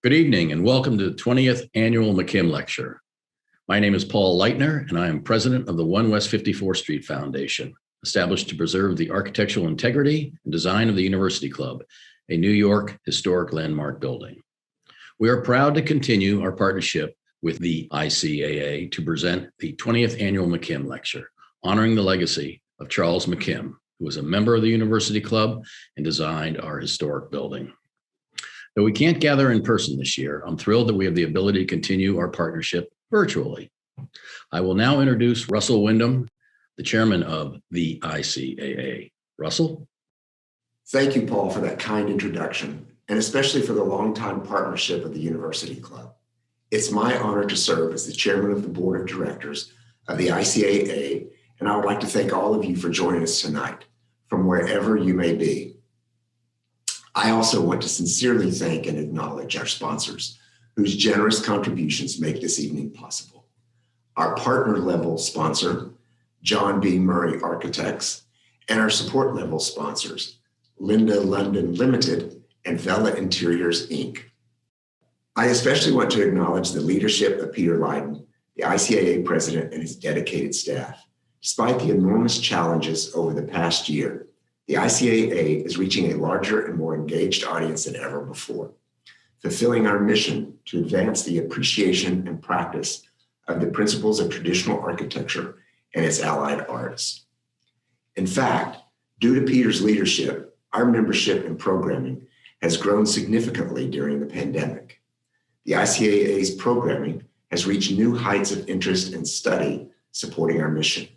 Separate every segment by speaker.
Speaker 1: Good evening and welcome to the 20th Annual McKim Lecture. My name is Paul Leitner and I am president of the 1 West 54th Street Foundation, established to preserve the architectural integrity and design of the University Club, a New York historic landmark building. We are proud to continue our partnership with the ICAA to present the 20th Annual McKim Lecture, honoring the legacy of Charles McKim, who was a member of the University Club and designed our historic building. Though we can't gather in person this year, I'm thrilled that we have the ability to continue our partnership virtually. I will now introduce Russell Wyndham, the chairman of the ICAA. Russell?
Speaker 2: Thank you, Paul, for that kind introduction, and especially for the longtime partnership of the University Club. It's my honor to serve as the chairman of the board of directors of the ICAA, and I would like to thank all of you for joining us tonight, from wherever you may be. I also want to sincerely thank and acknowledge our sponsors, whose generous contributions make this evening possible. Our partner level sponsor, John B. Murray Architects, and our support level sponsors, Linda London Limited and Vela Interiors, Inc. I especially want to acknowledge the leadership of Peter Leiden, the ICAA president, and his dedicated staff. Despite the enormous challenges over the past year, the ICAA is reaching a larger and more engaged audience than ever before, fulfilling our mission to advance the appreciation and practice of the principles of traditional architecture and its allied arts. In fact, due to Peter's leadership, our membership and programming has grown significantly during the pandemic. The ICAA's programming has reached new heights of interest and study supporting our mission.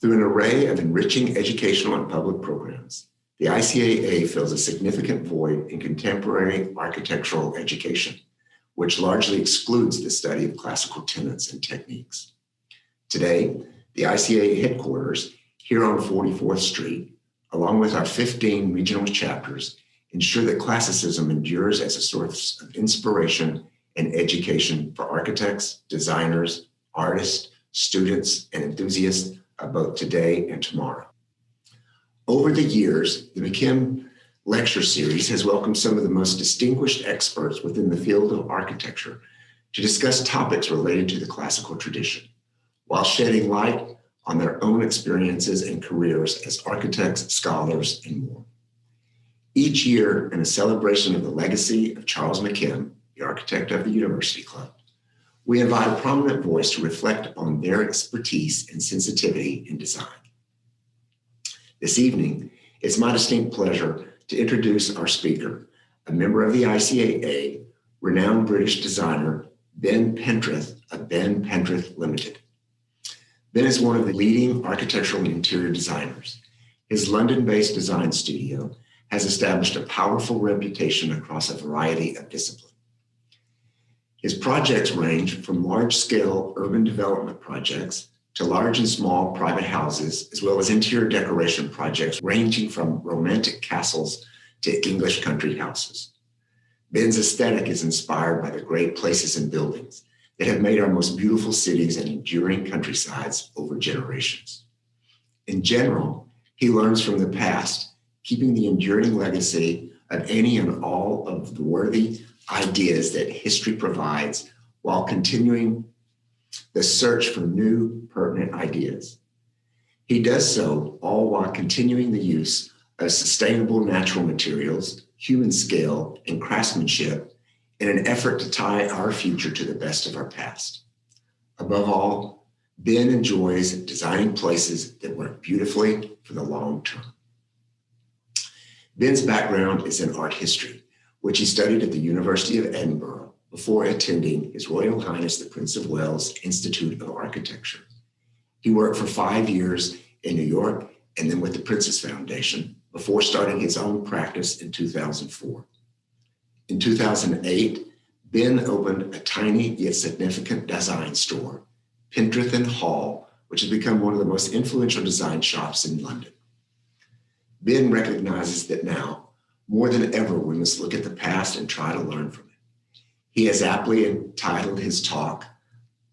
Speaker 2: Through an array of enriching educational and public programs, the ICAA fills a significant void in contemporary architectural education, which largely excludes the study of classical tenets and techniques. Today, the ICAA headquarters here on 44th Street, along with our 15 regional chapters, ensure that classicism endures as a source of inspiration and education for architects, designers, artists, students, and enthusiasts of both today and tomorrow. Over the years, the McKim Lecture Series has welcomed some of the most distinguished experts within the field of architecture to discuss topics related to the classical tradition, while shedding light on their own experiences and careers as architects, scholars, and more. Each year, in a celebration of the legacy of Charles McKim, the architect of the University Club, we invite a prominent voice to reflect upon their expertise and sensitivity in design. This evening, it's my distinct pleasure to introduce our speaker, a member of the ICAA, renowned British designer, Ben Pentreath of Ben Pentreath Limited. Ben is one of the leading architectural and interior designers. His London-based design studio has established a powerful reputation across a variety of disciplines. His projects range from large-scale urban development projects to large and small private houses, as well as interior decoration projects ranging from romantic castles to English country houses. Ben's aesthetic is inspired by the great places and buildings that have made our most beautiful cities and enduring countrysides over generations. In general, he learns from the past, keeping the enduring legacy of any and all of the worthy ideas that history provides while continuing the search for new pertinent ideas. He does so all while continuing the use of sustainable natural materials, human scale, and craftsmanship in an effort to tie our future to the best of our past. Above all, Ben enjoys designing places that work beautifully for the long term. Ben's background is in art history, which he studied at the University of Edinburgh before attending His Royal Highness the Prince of Wales Institute of Architecture. He worked for 5 years in New York and then with the Princess Foundation before starting his own practice in 2004. In 2008, Ben opened a tiny yet significant design store, Pentreath Hall, which has become one of the most influential design shops in London. Ben recognizes that now, more than ever, we must look at the past and try to learn from it. He has aptly entitled his talk,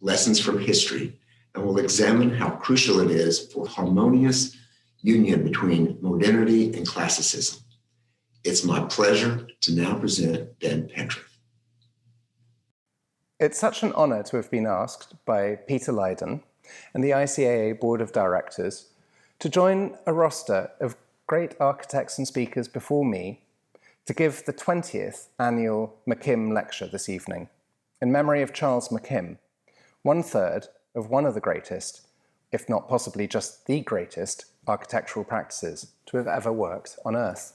Speaker 2: Lessons from History, and will examine how crucial it is for harmonious union between modernity and classicism. It's my pleasure to now present Ben Pentreath.
Speaker 3: It's such an honour to have been asked by Peter Leyden and the ICAA Board of Directors to join a roster of great architects and speakers before me to give the 20th Annual McKim Lecture this evening in memory of Charles McKim, one-third of one of the greatest, if not possibly just the greatest, architectural practices to have ever worked on Earth.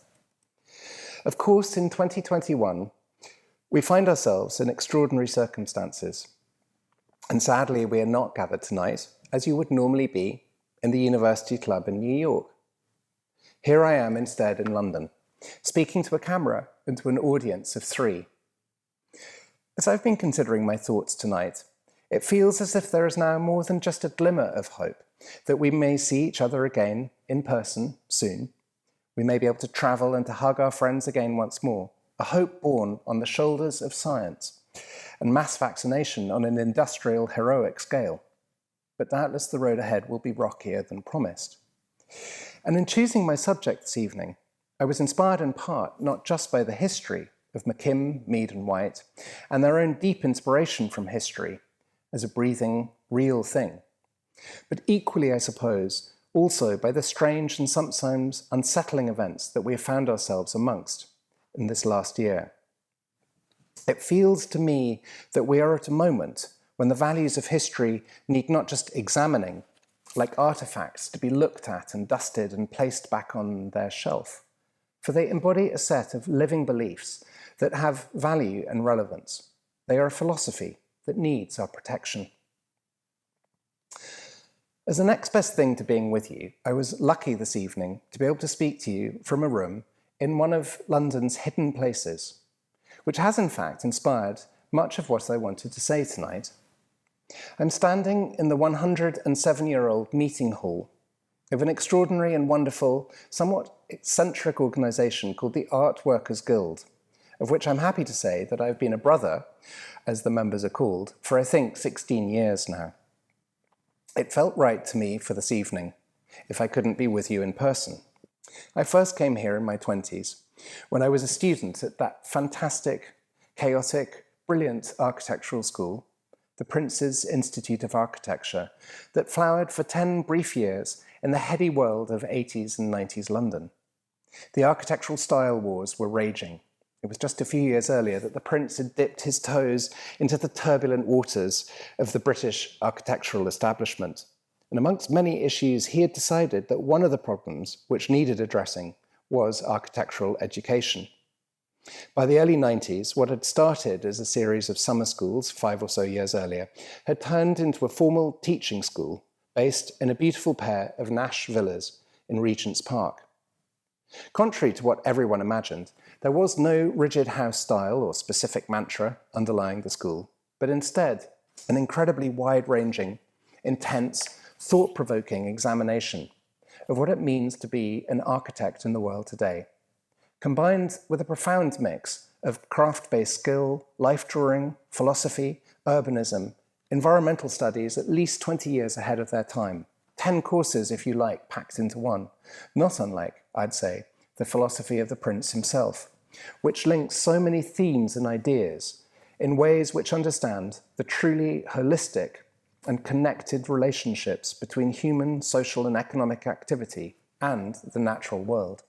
Speaker 3: Of course, in 2021, we find ourselves in extraordinary circumstances. And sadly, we are not gathered tonight, as you would normally be, in the University Club in New York. Here I am instead in London, speaking to a camera and to an audience of 3. As I've been considering my thoughts tonight, it feels as if there is now more than just a glimmer of hope that we may see each other again in person soon. We may be able to travel and to hug our friends again once more, a hope born on the shoulders of science and mass vaccination on an industrial heroic scale. But doubtless the road ahead will be rockier than promised. And in choosing my subject this evening, I was inspired in part not just by the history of McKim, Mead and White, and their own deep inspiration from history as a breathing, real thing, but equally, I suppose, also by the strange and sometimes unsettling events that we have found ourselves amongst in this last year. It feels to me that we are at a moment when the values of history need not just examining, like artifacts to be looked at and dusted and placed back on their shelf, for they embody a set of living beliefs that have value and relevance. They are a philosophy that needs our protection. As the next best thing to being with you, I was lucky this evening to be able to speak to you from a room in one of London's hidden places, which has in fact inspired much of what I wanted to say tonight. I'm standing in the 107-year-old meeting hall of an extraordinary and wonderful, somewhat eccentric organisation called the Art Workers Guild, of which I'm happy to say that I've been a brother, as the members are called, for I think 16 years now. It felt right to me for this evening, if I couldn't be with you in person. I first came here in my 20s, when I was a student at that fantastic, chaotic, brilliant architectural school, the Prince's Institute of Architecture, that flowered for 10 brief years in the heady world of 80s and 90s London. The architectural style wars were raging. It was just a few years earlier that the Prince had dipped his toes into the turbulent waters of the British architectural establishment. And amongst many issues, he had decided that one of the problems which needed addressing was architectural education. By the early 90s, what had started as a series of summer schools 5 or so years earlier had turned into a formal teaching school based in a beautiful pair of Nash villas in Regent's Park. Contrary to what everyone imagined, there was no rigid house style or specific mantra underlying the school, but instead an incredibly wide-ranging, intense, thought-provoking examination of what it means to be an architect in the world today, combined with a profound mix of craft-based skill, life drawing, philosophy, urbanism, environmental studies at least 20 years ahead of their time. 10 courses, if you like, packed into one, not unlike, I'd say, the philosophy of the Prince himself, which links so many themes and ideas in ways which understand the truly holistic and connected relationships between human, social and economic activity and the natural world.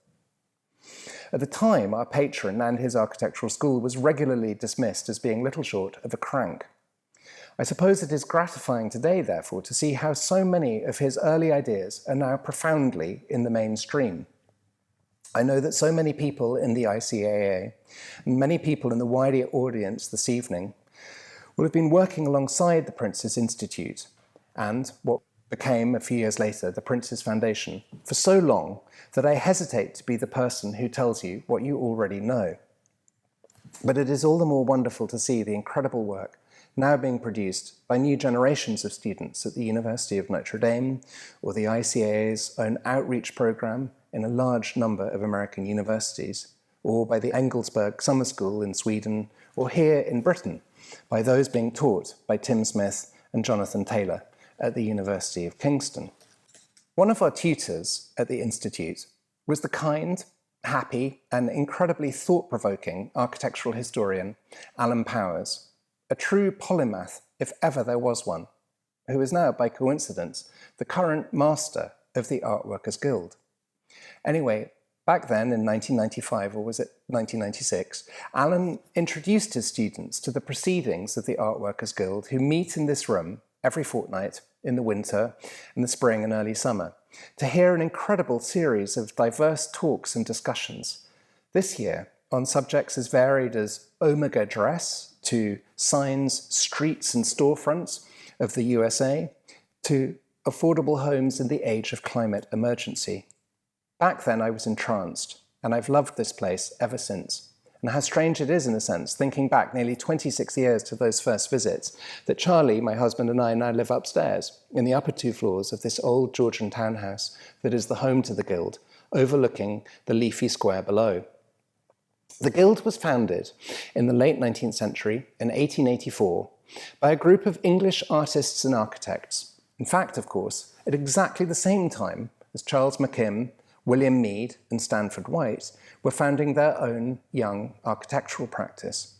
Speaker 3: At the time, our patron and his architectural school was regularly dismissed as being little short of a crank. I suppose it is gratifying today, therefore, to see how so many of his early ideas are now profoundly in the mainstream. I know that so many people in the ICAA, and many people in the wider audience this evening, will have been working alongside the Prince's Institute and what became, a few years later, the Prince's Foundation, for so long that I hesitate to be the person who tells you what you already know. But it is all the more wonderful to see the incredible work now being produced by new generations of students at the University of Notre Dame or the ICAA's own outreach program in a large number of American universities, or by the Engelsberg Summer School in Sweden, or here in Britain by those being taught by Tim Smith and Jonathan Taylor at the University of Kingston. One of our tutors at the Institute was the kind, happy, and incredibly thought-provoking architectural historian Alan Powers, a true polymath if ever there was one, who is now, by coincidence, the current master of the Art Workers Guild. Anyway, back then in 1995, or was it 1996, Alan introduced his students to the proceedings of the Art Workers Guild, who meet in this room every fortnight in the winter, in the spring and early summer, to hear an incredible series of diverse talks and discussions. This year, on subjects as varied as Omega dress, to signs, streets and storefronts of the USA, to affordable homes in the age of climate emergency. Back then I was entranced, and I've loved this place ever since. And how strange it is, in a sense, thinking back nearly 26 years to those first visits, that Charlie, my husband, and I now live upstairs in the upper 2 floors of this old Georgian townhouse that is the home to the Guild, overlooking the leafy square below. The Guild was founded in the late 19th century, in 1884, by a group of English artists and architects. In fact, of course, at exactly the same time as Charles McKim, William Mead and Stanford White were founding their own young architectural practice.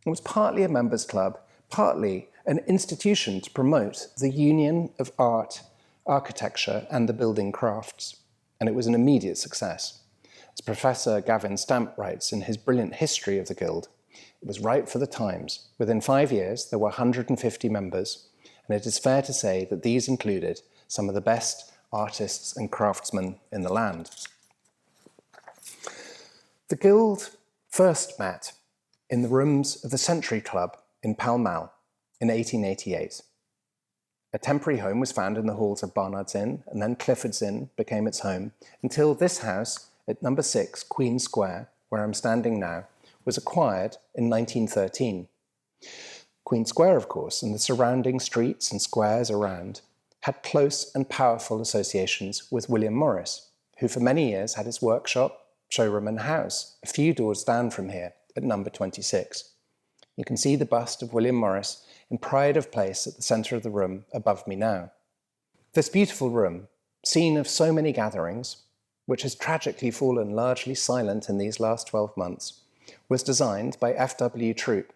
Speaker 3: It was partly a members' club, partly an institution to promote the union of art, architecture and the building crafts, and it was an immediate success. As Professor Gavin Stamp writes in his brilliant history of the Guild, it was right for the times. Within 5 years, there were 150 members, and it is fair to say that these included some of the best artists and craftsmen in the land. The Guild first met in the rooms of the Century Club in Pall Mall in 1888. A temporary home was found in the halls of Barnard's Inn, and then Clifford's Inn became its home, until this house at number 6 Queen Square, where I'm standing now, was acquired in 1913. Queen Square, of course, and the surrounding streets and squares around had close and powerful associations with William Morris, who for many years had his workshop, showroom and house a few doors down from here at number 26. You can see the bust of William Morris in pride of place at the centre of the room above me now. This beautiful room, scene of so many gatherings, which has tragically fallen largely silent in these last 12 months, was designed by F.W. Troop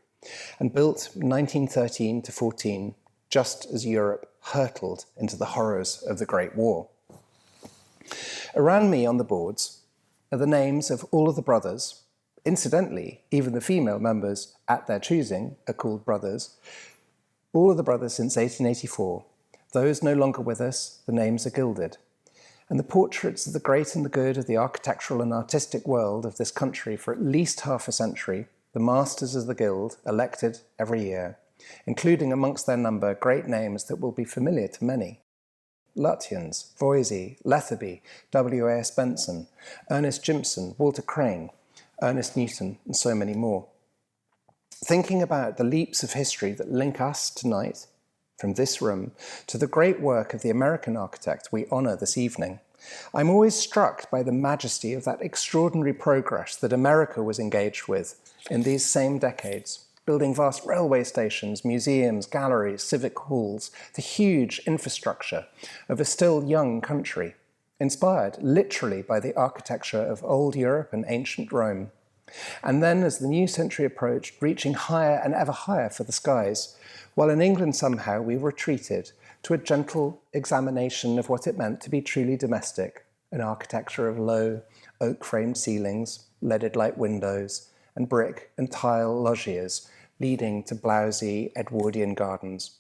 Speaker 3: and built 1913 to 14, just as Europe hurtled into the horrors of the Great War. Around me on the boards are the names of all of the brothers. Incidentally, even the female members at their choosing are called brothers. All of the brothers since 1884. Those no longer with us, the names are gilded. And the portraits of the great and the good of the architectural and artistic world of this country for at least half a century, the masters of the Guild, elected every year, including amongst their number great names that will be familiar to many. Lutyens, Voysey, Letherby, W.A.S. Benson, Ernest Jimson, Walter Crane, Ernest Newton, and so many more. Thinking about the leaps of history that link us tonight, from this room, to the great work of the American architect we honour this evening, I'm always struck by the majesty of that extraordinary progress that America was engaged with in these same decades, building vast railway stations, museums, galleries, civic halls, the huge infrastructure of a still young country, inspired literally by the architecture of old Europe and ancient Rome. And then, as the new century approached, reaching higher and ever higher for the skies, while in England somehow we retreated to a gentle examination of what it meant to be truly domestic, an architecture of low, oak-framed ceilings, leaded light windows, and brick and tile loggias leading to blousy Edwardian gardens.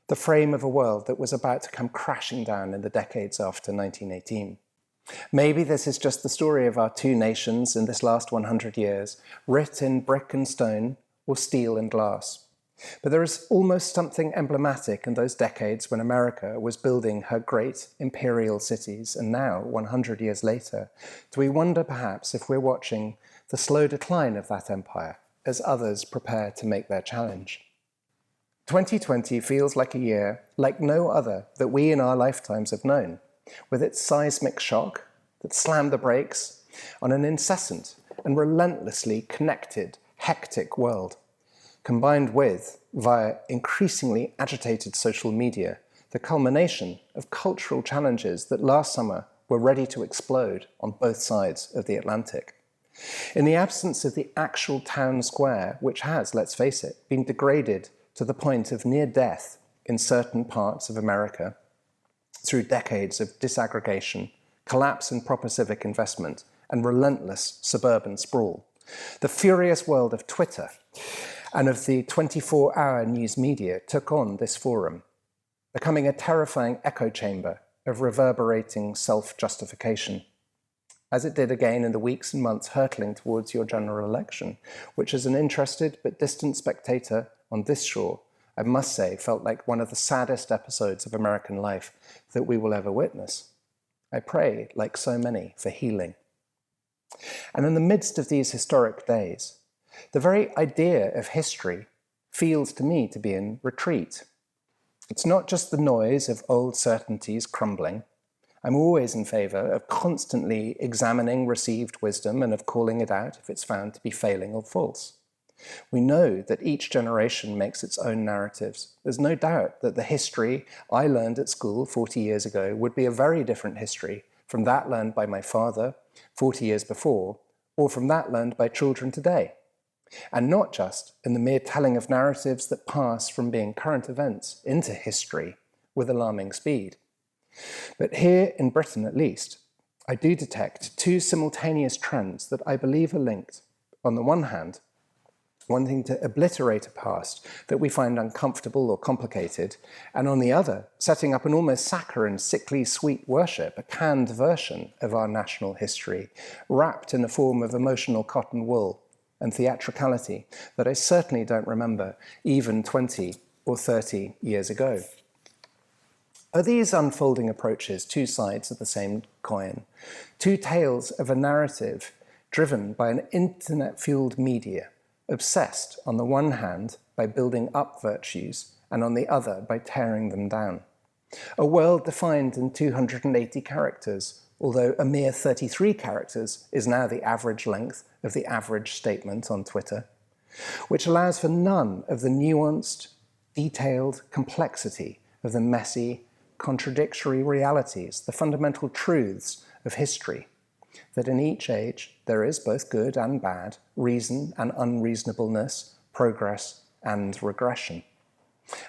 Speaker 3: The frame of a world that was about to come crashing down in the decades after 1918. Maybe this is just the story of our two nations in this last 100 years, writ in brick and stone or steel and glass. But there is almost something emblematic in those decades when America was building her great imperial cities, and now, 100 years later, do we wonder perhaps if we're watching the slow decline of that empire as others prepare to make their challenge? 2020 feels like a year like no other that we in our lifetimes have known, with its seismic shock that slammed the brakes on an incessant and relentlessly connected, hectic world, combined with, via increasingly agitated social media, the culmination of cultural challenges that last summer were ready to explode on both sides of the Atlantic. In the absence of the actual town square, which has, let's face it, been degraded to the point of near death in certain parts of America through decades of disaggregation, collapse in proper civic investment, and relentless suburban sprawl, the furious world of Twitter and of the 24-hour news media took on this forum, becoming a terrifying echo chamber of reverberating self-justification, as it did again in the weeks and months hurtling towards your general election, which as an interested but distant spectator on this shore, I must say, felt like one of the saddest episodes of American life that we will ever witness. I pray, like so many, for healing. And in the midst of these historic days, the very idea of history feels to me to be in retreat. It's not just the noise of old certainties crumbling. I'm always in favour of constantly examining received wisdom and of calling it out if it's found to be failing or false. We know that each generation makes its own narratives. There's no doubt that the history I learned at school 40 years ago would be a very different history from that learned by my father 40 years before, or from that learned by children today. And not just in the mere telling of narratives that pass from being current events into history with alarming speed. But here in Britain, at least, I do detect two simultaneous trends that I believe are linked. On the one hand, wanting to obliterate a past that we find uncomfortable or complicated, and on the other, setting up an almost saccharine, sickly sweet worship, a canned version of our national history, wrapped in a form of emotional cotton wool and theatricality that I certainly don't remember even 20 or 30 years ago. Are these unfolding approaches two sides of the same coin, two tales of a narrative driven by an internet-fueled media, obsessed on the one hand by building up virtues and on the other by tearing them down? A world defined in 280 characters, although a mere 33 characters is now the average length of the average statement on Twitter, which allows for none of the nuanced, detailed complexity of the messy, contradictory realities, the fundamental truths of history, that in each age there is both good and bad, reason and unreasonableness, progress and regression.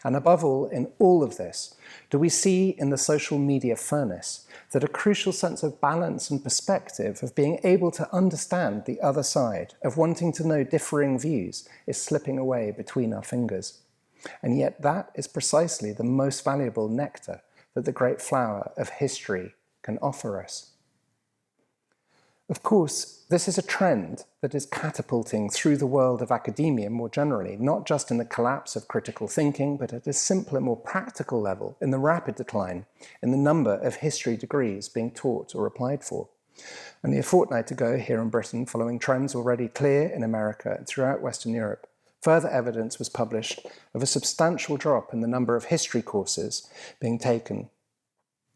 Speaker 3: And above all, in all of this, do we see in the social media furnace that a crucial sense of balance and perspective, of being able to understand the other side, of wanting to know differing views, is slipping away between our fingers. And yet that is precisely the most valuable nectar that the great flower of history can offer us. Of course, this is a trend that is catapulting through the world of academia more generally, not just in the collapse of critical thinking, but at a simpler, more practical level, in the rapid decline in the number of history degrees being taught or applied for. Only a fortnight ago here in Britain, following trends already clear in America and throughout Western Europe, further evidence was published of a substantial drop in the number of history courses being taken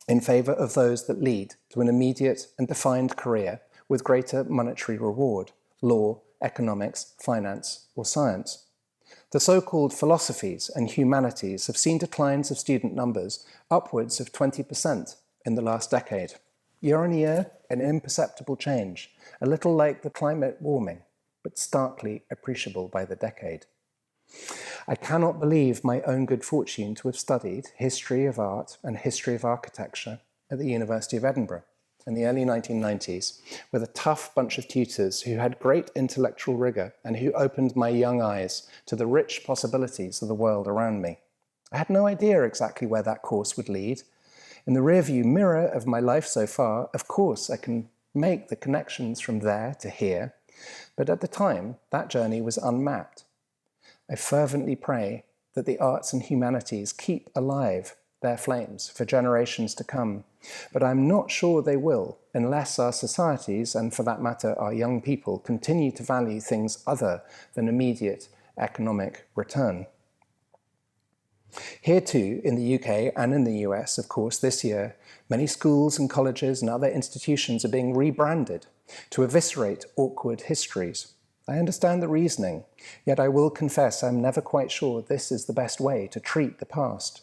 Speaker 3: in favour of those that lead to an immediate and defined career with greater monetary reward, law, economics, finance, or science. The so-called philosophies and humanities have seen declines of student numbers upwards of 20% in the last decade. Year on year, an imperceptible change, a little like the climate warming, but starkly appreciable by the decade. I cannot believe my own good fortune to have studied history of art and history of architecture at the University of Edinburgh in the early 1990s, with a tough bunch of tutors who had great intellectual rigour and who opened my young eyes to the rich possibilities of the world around me. I had no idea exactly where that course would lead. In the rearview mirror of my life so far, of course, I can make the connections from there to here, but at the time, that journey was unmapped. I fervently pray that the arts and humanities keep alive their flames for generations to come, but I'm not sure they will unless our societies, and for that matter our young people, continue to value things other than immediate economic return. Here too, in the UK and in the US, of course, this year, many schools and colleges and other institutions are being rebranded to eviscerate awkward histories. I understand the reasoning, yet I will confess I'm never quite sure this is the best way to treat the past.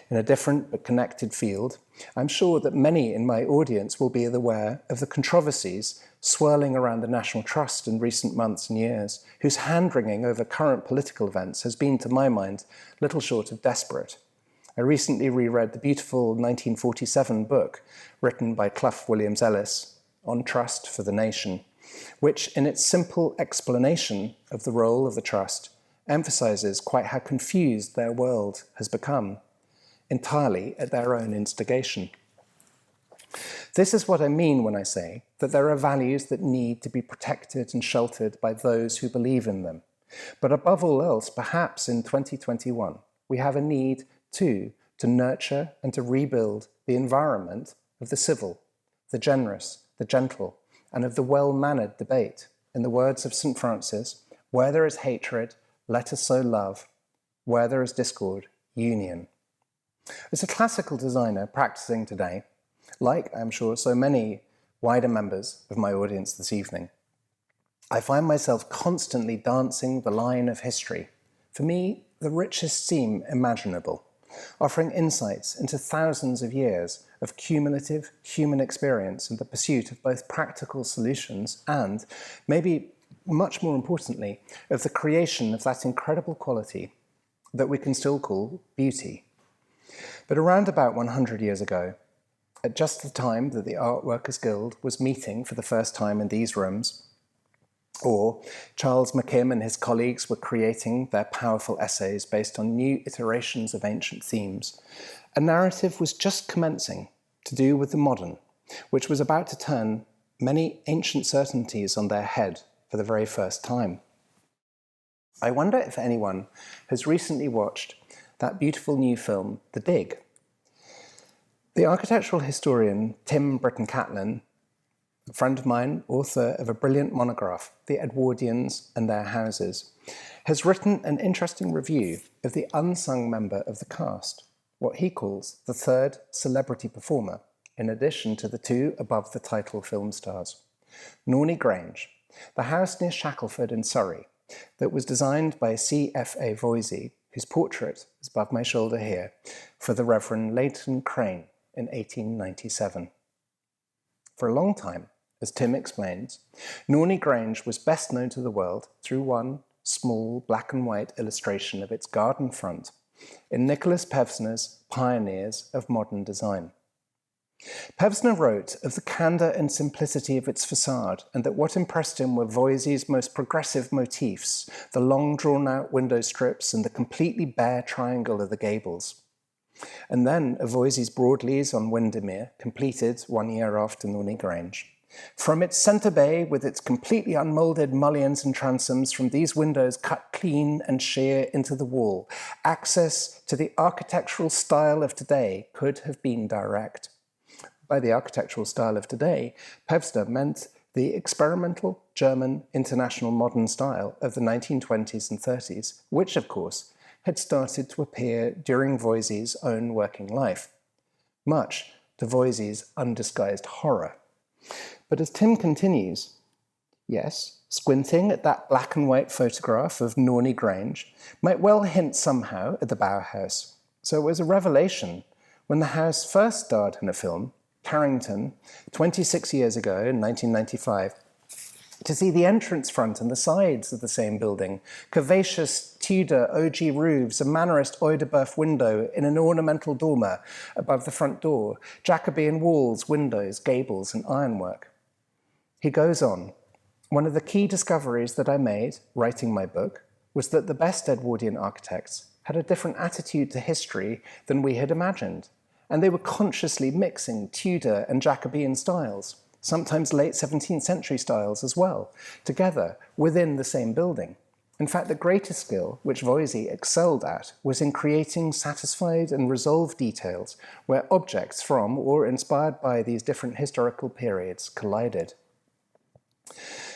Speaker 3: In a different but connected field, I'm sure that many in my audience will be aware of the controversies swirling around the National Trust in recent months and years, whose hand-wringing over current political events has been, to my mind, little short of desperate. I recently reread the beautiful 1947 book written by Clough Williams-Ellis, On Trust for the Nation, which, in its simple explanation of the role of the trust, emphasizes quite how confused their world has become, entirely at their own instigation. This is what I mean when I say that there are values that need to be protected and sheltered by those who believe in them. But above all else, perhaps in 2021, we have a need too to nurture and to rebuild the environment of the civil, the generous, the gentle, and of the well-mannered debate. In the words of St. Francis, where there is hatred, let us sow love. Where there is discord, union. As a classical designer practicing today, like I'm sure so many wider members of my audience this evening, I find myself constantly dancing the line of history, for me, the richest theme imaginable, offering insights into thousands of years of cumulative human experience in the pursuit of both practical solutions and, maybe much more importantly, of the creation of that incredible quality that we can still call beauty. But around about 100 years ago, at just the time that the Art Workers Guild was meeting for the first time in these rooms, or Charles McKim and his colleagues were creating their powerful essays based on new iterations of ancient themes, a narrative was just commencing to do with the modern, which was about to turn many ancient certainties on their head for the very first time. I wonder if anyone has recently watched that beautiful new film, The Dig. The architectural historian Tim Britton-Catlin, a friend of mine, author of a brilliant monograph, The Edwardians and Their Houses, has written an interesting review of the unsung member of the cast, what he calls the third celebrity performer, in addition to the two above-the-title film stars. Norn Grange, the house near Shackleford in Surrey, that was designed by C.F.A. Voysey, whose portrait is above my shoulder here, for the Reverend Leighton Crane in 1897. For a long time, as Tim explains, Norn Grange was best known to the world through one small black and white illustration of its garden front in Nicholas Pevsner's Pioneers of Modern Design. Pevsner wrote of the candour and simplicity of its facade, and that what impressed him were Voysey's most progressive motifs, the long drawn-out window strips and the completely bare triangle of the gables. And then of Voysey's Broadleys on Windermere, completed 1 year after Norn Grange. From its centre bay, with its completely unmoulded mullions and transoms, from these windows cut clean and sheer into the wall, access to the architectural style of today could have been direct. By the architectural style of today, Pevsner meant the experimental German international modern style of the 1920s and 30s, which, of course, had started to appear during Voysey's own working life, much to Voysey's undisguised horror. But as Tim continues, yes, squinting at that black and white photograph of Norn Grange might well hint somehow at the Bauhaus. So it was a revelation when the house first starred in a film, Carrington, 26 years ago in 1995, to see the entrance front and the sides of the same building, curvaceous Tudor OG roofs, a Mannerist Œil de Boeuf window in an ornamental dormer above the front door, Jacobean walls, windows, gables, and ironwork. He goes on, one of the key discoveries that I made writing my book was that the best Edwardian architects had a different attitude to history than we had imagined, and they were consciously mixing Tudor and Jacobean styles, sometimes late 17th century styles as well, together within the same building. In fact, the greatest skill which Voysey excelled at was in creating satisfied and resolved details where objects from or inspired by these different historical periods collided.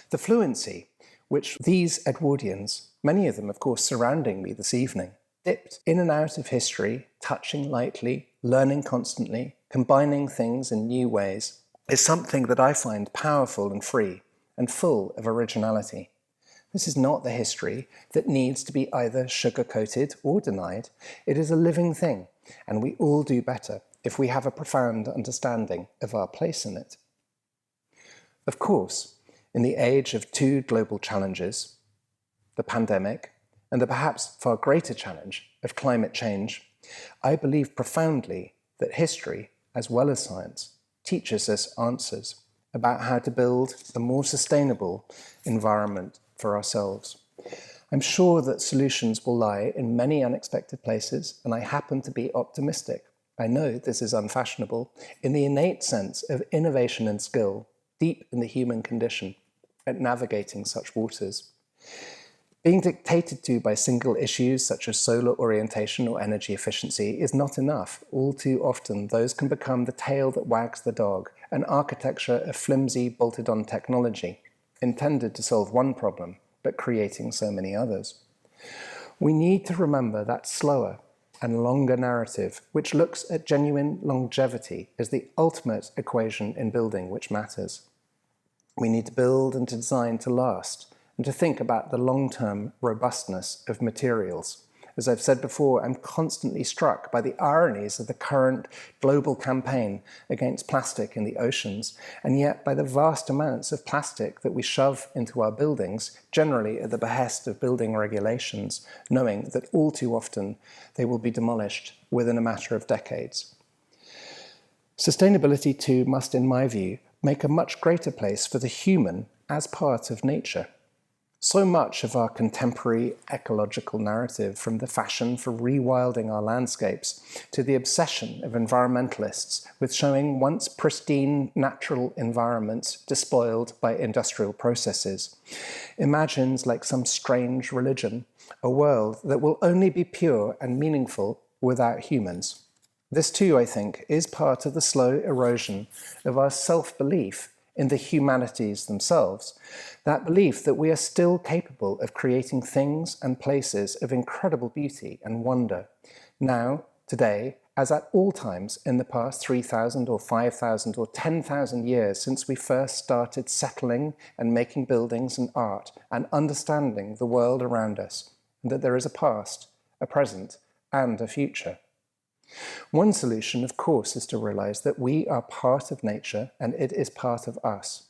Speaker 3: The fluency which these Edwardians, many of them of course surrounding me this evening, dipped in and out of history, touching lightly, learning constantly, combining things in new ways, is something that I find powerful and free and full of originality. This is not the history that needs to be either sugar-coated or denied. It is a living thing, and we all do better if we have a profound understanding of our place in it. Of course, In the age of two global challenges, the pandemic and the perhaps far greater challenge of climate change, I believe profoundly that history, as well as science, teaches us answers about how to build a more sustainable environment for ourselves. I'm sure that solutions will lie in many unexpected places, and I happen to be optimistic. I know this is unfashionable in the innate sense of innovation and skill deep in the human condition at navigating such waters. Being dictated to by single issues such as solar orientation or energy efficiency is not enough. All too often, those can become the tail that wags the dog, an architecture of flimsy, bolted-on technology, intended to solve one problem, but creating so many others. We need to remember that slower and longer narrative, which looks at genuine longevity as the ultimate equation in building which matters. We need to build and to design to last, and to think about the long-term robustness of materials. As I've said before, I'm constantly struck by the ironies of the current global campaign against plastic in the oceans, and yet by the vast amounts of plastic that we shove into our buildings, generally at the behest of building regulations, knowing that all too often they will be demolished within a matter of decades. Sustainability too must, in my view, make a much greater place for the human as part of nature. So much of our contemporary ecological narrative, from the fashion for rewilding our landscapes to the obsession of environmentalists with showing once pristine natural environments despoiled by industrial processes, imagines, like some strange religion, a world that will only be pure and meaningful without humans. This too, I think, is part of the slow erosion of our self-belief in the humanities themselves, that belief that we are still capable of creating things and places of incredible beauty and wonder, now, today, as at all times in the past 3,000 or 5,000 or 10,000 years since we first started settling and making buildings and art and understanding the world around us, and that there is a past, a present, and a future. One solution, of course, is to realize that we are part of nature and it is part of us.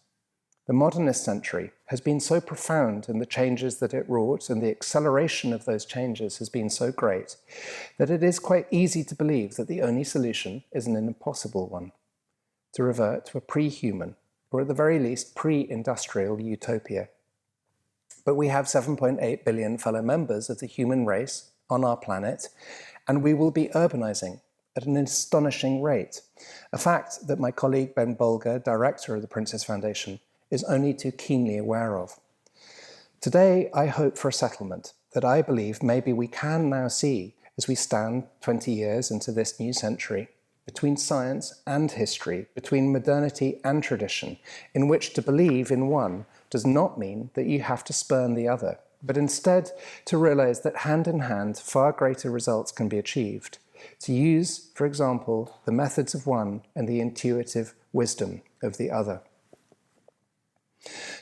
Speaker 3: The modernist century has been so profound in the changes that it wrought, and the acceleration of those changes has been so great, that it is quite easy to believe that the only solution is an impossible one: to revert to a pre-human, or at the very least pre-industrial utopia. But we have 7.8 billion fellow members of the human race on our planet, and we will be urbanizing at an astonishing rate, a fact that my colleague Ben Bolger, director of the Princess Foundation, is only too keenly aware of. Today, I hope for a settlement that I believe maybe we can now see as we stand 20 years into this new century, between science and history, between modernity and tradition, in which to believe in one does not mean that you have to spurn the other, but instead to realize that hand in hand far greater results can be achieved. To use, for example, the methods of one and the intuitive wisdom of the other.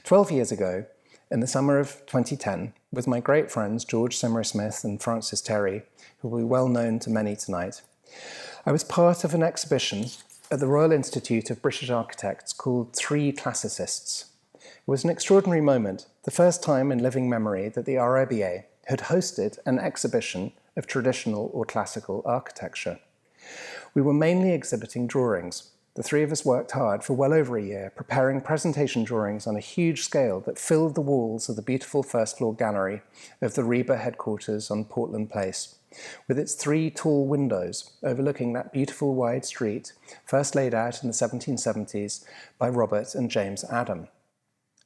Speaker 3: 12 years ago, in the summer of 2010, with my great friends George Simmersmith and Francis Terry, who will be well known to many tonight, I was part of an exhibition at the Royal Institute of British Architects called Three Classicists. It was an extraordinary moment, the first time in living memory that the RIBA had hosted an exhibition of traditional or classical architecture. We were mainly exhibiting drawings. The three of us worked hard for well over a year, preparing presentation drawings on a huge scale that filled the walls of the beautiful first-floor gallery of the RIBA headquarters on Portland Place, with its three tall windows overlooking that beautiful wide street, first laid out in the 1770s by Robert and James Adam.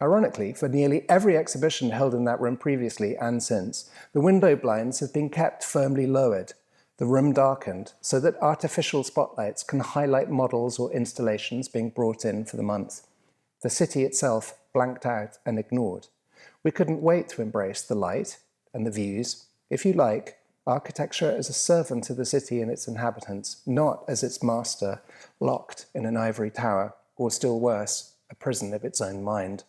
Speaker 3: Ironically, for nearly every exhibition held in that room previously and since, the window blinds have been kept firmly lowered, the room darkened, so that artificial spotlights can highlight models or installations being brought in for the month. The city itself blanked out and ignored. We couldn't wait to embrace the light and the views, if you like, architecture as a servant to the city and its inhabitants, not as its master, locked in an ivory tower, or still worse, a prison of its own mind.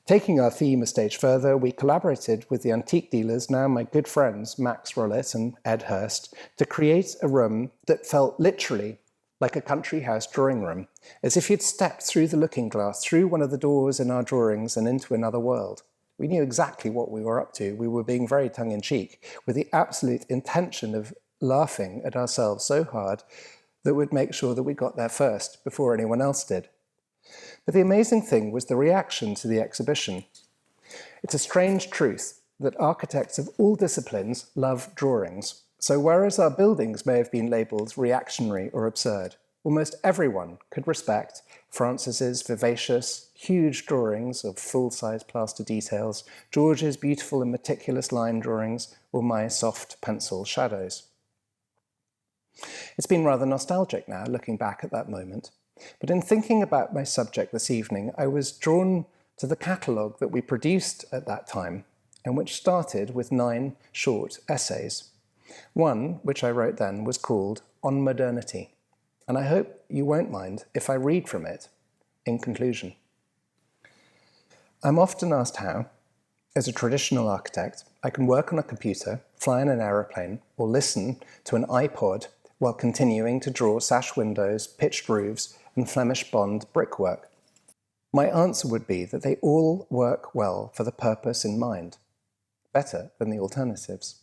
Speaker 3: Taking our theme a stage further, we collaborated with the antique dealers, now my good friends Max Rollett and Ed Hurst, to create a room that felt literally like a country house drawing room, as if you'd stepped through the looking glass, through one of the doors in our drawings and into another world. We knew exactly what we were up to. We were being very tongue-in-cheek, with the absolute intention of laughing at ourselves so hard that we'd make sure that we got there first, before anyone else did. But the amazing thing was the reaction to the exhibition. It's a strange truth that architects of all disciplines love drawings. So whereas our buildings may have been labelled reactionary or absurd, almost everyone could respect Francis's vivacious, huge drawings of full-size plaster details, George's beautiful and meticulous line drawings, or my soft pencil shadows. It's been rather nostalgic now, looking back at that moment. But in thinking about my subject this evening, I was drawn to the catalogue that we produced at that time, and which started with 9 short essays. One, which I wrote then, was called On Modernity, and I hope you won't mind if I read from it in conclusion. I'm often asked how, as a traditional architect, I can work on a computer, fly in an aeroplane, or listen to an iPod while continuing to draw sash windows, pitched roofs, and Flemish bond brickwork. My answer would be that they all work well for the purpose in mind, better than the alternatives.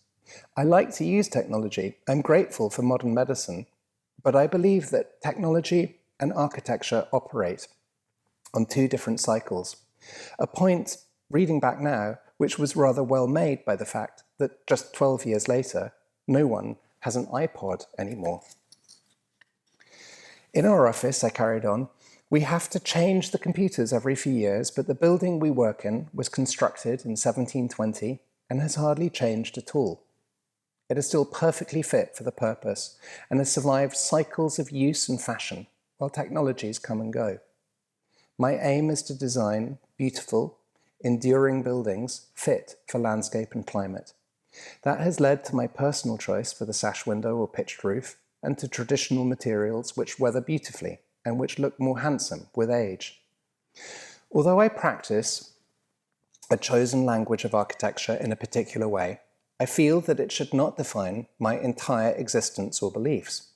Speaker 3: I like to use technology. I'm grateful for modern medicine, but I believe that technology and architecture operate on 2 different cycles. A point, reading back now, which was rather well made by the fact that just 12 years later, no one has an iPod anymore. In our office, I carried on, we have to change the computers every few years, but the building we work in was constructed in 1720 and has hardly changed at all. It is still perfectly fit for the purpose and has survived cycles of use and fashion while technologies come and go. My aim is to design beautiful, enduring buildings fit for landscape and climate. That has led to my personal choice for the sash window or pitched roof and to traditional materials which weather beautifully and which look more handsome with age. Although I practice a chosen language of architecture in a particular way, I feel that it should not define my entire existence or beliefs.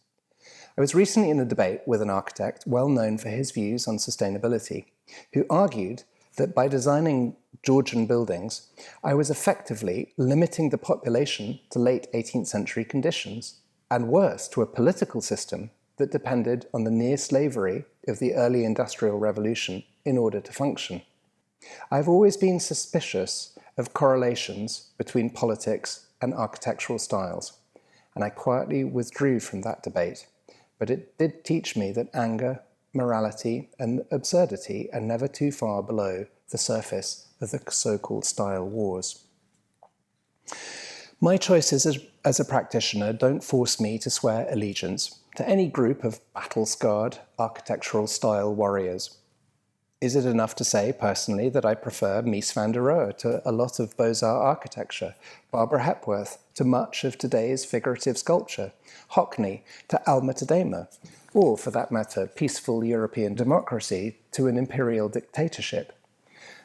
Speaker 3: I was recently in a debate with an architect well known for his views on sustainability, who argued that by designing Georgian buildings, I was effectively limiting the population to late 18th century conditions, and worse, to a political system that depended on the near slavery of the early Industrial Revolution in order to function. I've always been suspicious of correlations between politics and architectural styles, and I quietly withdrew from that debate. But it did teach me that anger, morality, and absurdity are never too far below the surface of the so-called style wars. My choices as a practitioner don't force me to swear allegiance to any group of battle-scarred architectural style warriors. Is it enough to say, personally, that I prefer Mies van der Rohe to a lot of Beaux-Arts architecture, Barbara Hepworth to much of today's figurative sculpture, Hockney to Alma Tadema, or, for that matter, peaceful European democracy to an imperial dictatorship?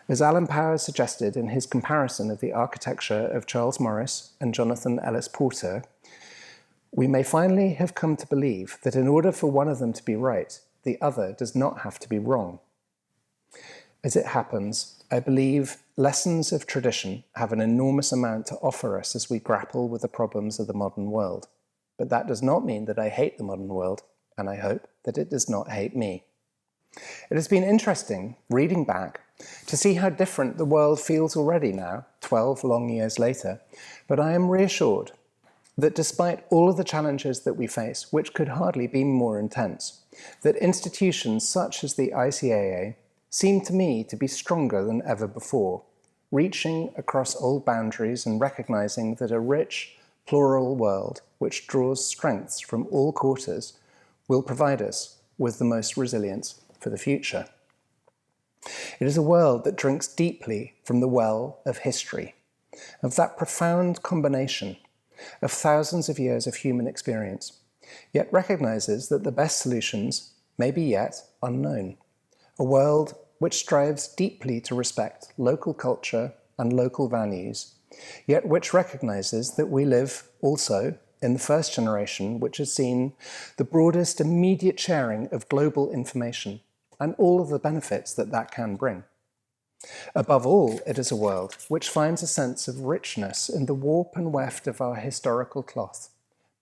Speaker 3: As Alan Powers suggested in his comparison of the architecture of Charles Morris and Jonathan Ellis Porter, we may finally have come to believe that in order for one of them to be right, the other does not have to be wrong. As it happens, I believe lessons of tradition have an enormous amount to offer us as we grapple with the problems of the modern world. But that does not mean that I hate the modern world, and I hope that it does not hate me. It has been interesting, reading back, to see how different the world feels already now, 12 long years later, but I am reassured that despite all of the challenges that we face, which could hardly be more intense, that institutions such as the ICAA seem to me to be stronger than ever before, reaching across old boundaries and recognizing that a rich, plural world which draws strengths from all quarters will provide us with the most resilience for the future. It is a world that drinks deeply from the well of history, of that profound combination of thousands of years of human experience, yet recognizes that the best solutions may be yet unknown. A world which strives deeply to respect local culture and local values, yet which recognizes that we live also in the first generation, which has seen the broadest immediate sharing of global information and all of the benefits that that can bring. Above all, it is a world which finds a sense of richness in the warp and weft of our historical cloth,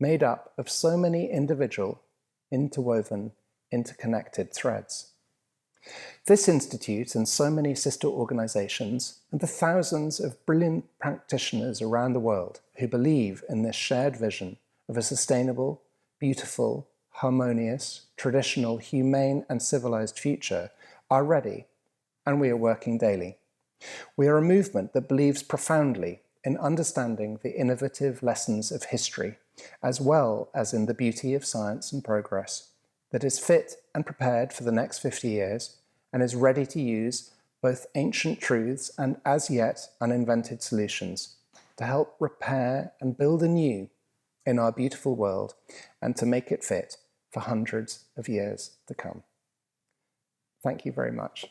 Speaker 3: made up of so many individual, interwoven, interconnected threads. This institute and so many sister organizations and the thousands of brilliant practitioners around the world who believe in this shared vision of a sustainable, beautiful, harmonious, traditional, humane and civilized future are ready, and we are working daily. We are a movement that believes profoundly in understanding the innovative lessons of history, as well as in the beauty of science and progress, that is fit and prepared for the next 50 years and is ready to use both ancient truths and as yet uninvented solutions to help repair and build anew in our beautiful world and to make it fit for hundreds of years to come. Thank you very much.